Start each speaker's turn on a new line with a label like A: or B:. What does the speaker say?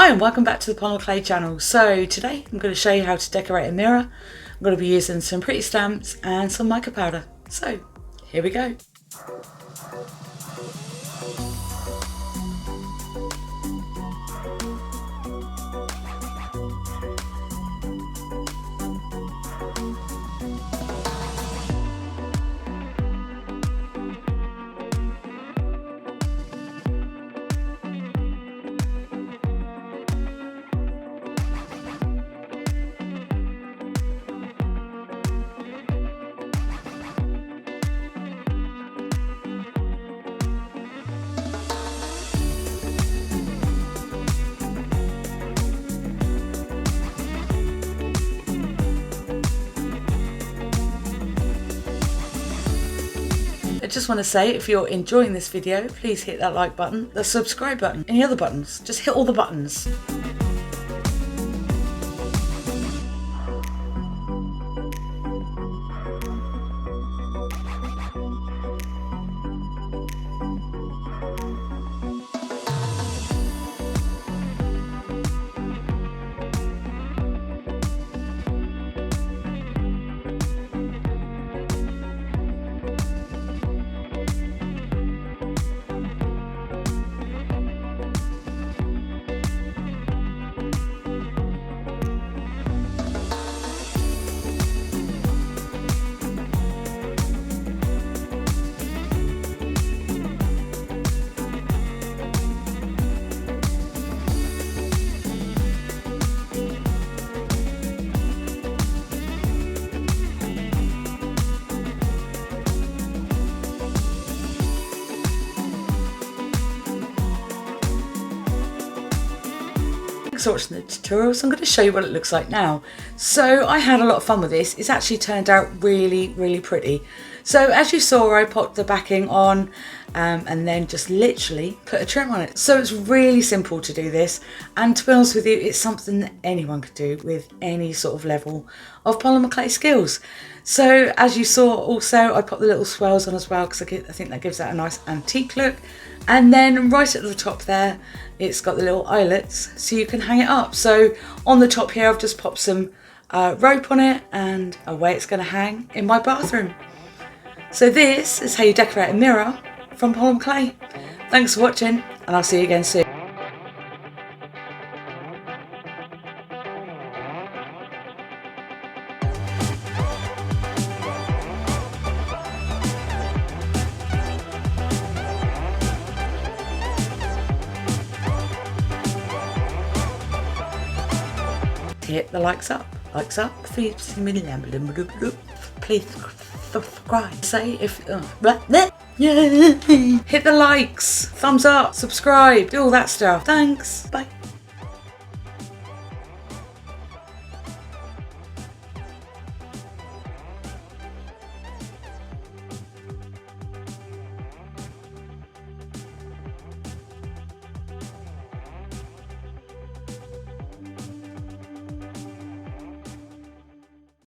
A: Hi and welcome back to the Polymer Clay channel. So today I'm going to show you how to decorate a mirror. I'm going to be using some pretty stamps and some mica powder. So here we go. I just want to say, if you're enjoying this video, please hit that like button, the subscribe button, any other buttons. Just hit all the buttons. Thanks for watching the tutorial. So I'm going to show you what it looks like now. So I had a lot of fun with this. It's actually turned out really pretty. So as you saw, I popped the backing on and then just literally put a trim on it. So it's really simple to do this, and to be honest with you, it's something that anyone could do with any sort of level of polymer clay skills. So as you saw, also I put the little swirls on as well because I think that gives that a nice antique look. And then right at the top there, it's got the little eyelets so you can hang it up. So on the top here, I've just popped some rope on it, and away it's going to hang in my bathroom. So this is how you decorate a mirror from polymer clay. Thanks for watching, and I'll see you again soon. Hit the likes up, please subscribe. Say if hit the likes, thumbs up, subscribe, do all that stuff. Thanks, bye.